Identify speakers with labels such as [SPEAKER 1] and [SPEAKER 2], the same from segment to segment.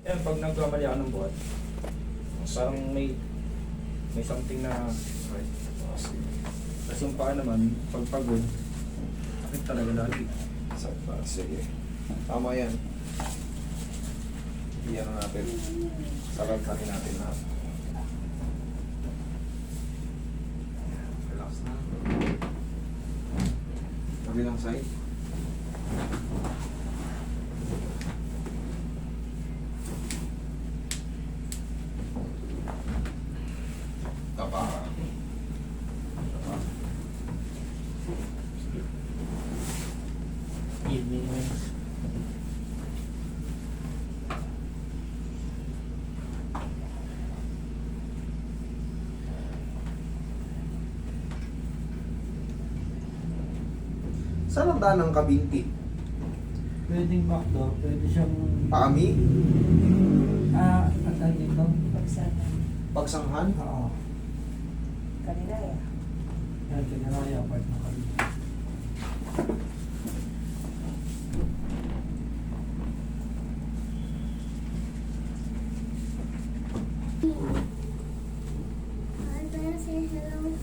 [SPEAKER 1] Yan, pag nagkamali ako ng buhat, parang may something na right. Tapos yung paa naman, pag pagod, sakit talaga lagi.
[SPEAKER 2] Sige. Tama yan. Iyan na natin. Saragkanin natin na. Relax na. Kabilang side. Tapa. Tapa.
[SPEAKER 1] Evening wings.
[SPEAKER 2] Saan ang daan ng kabinti?
[SPEAKER 3] Pwedeng backdoor, pwede siyang...
[SPEAKER 2] Paami?
[SPEAKER 3] Ang tawag dito?
[SPEAKER 4] Pagsana.
[SPEAKER 2] Pagsanghan?
[SPEAKER 3] Oo.
[SPEAKER 4] Kanila ya.
[SPEAKER 3] Yan, kinaraya part na kami.
[SPEAKER 5] I'm gonna say hello.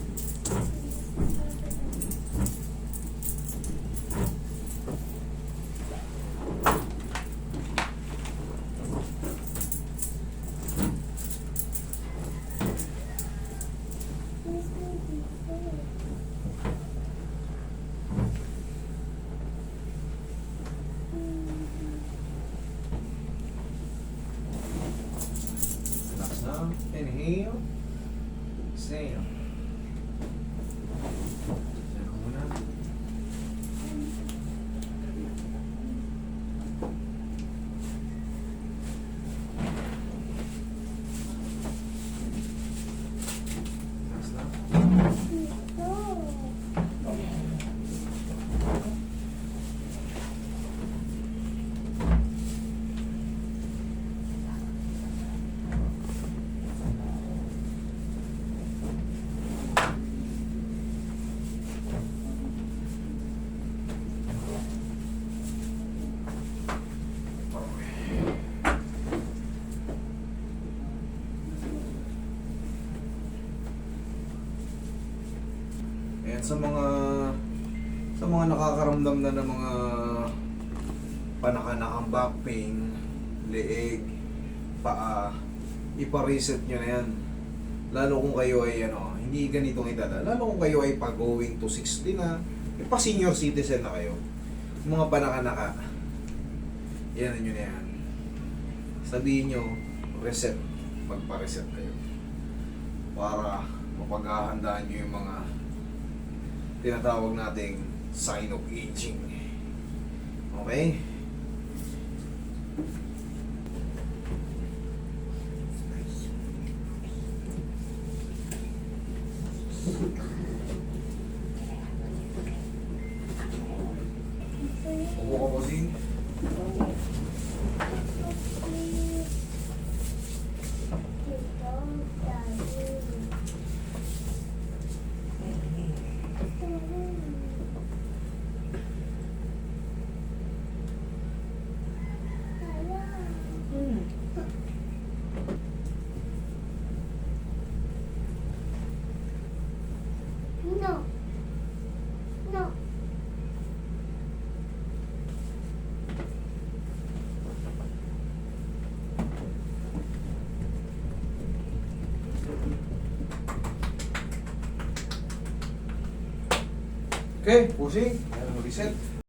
[SPEAKER 2] Relax na. Inhale. Exhale. Diyan ka muna. Relax na. Ayan, sa mga nakakaramdam na ng mga panakanakang back pain, leeg, paa, ipa-reset nyo na yan. Lalo kung kayo ay hindi ganitong edad, lalo kung kayo ay pag-going to 60 na, ipa-senior citizen na kayo. Mga panakanaka, yan nyo na yan. Sabihin nyo, reset, magpa-reset kayo. Para mapaghahandaan nyo yung mga tinatawag nating sign of aging. Okay? Upo ka po din.
[SPEAKER 5] No. No.
[SPEAKER 2] Okay, pushing. Ayan, reset.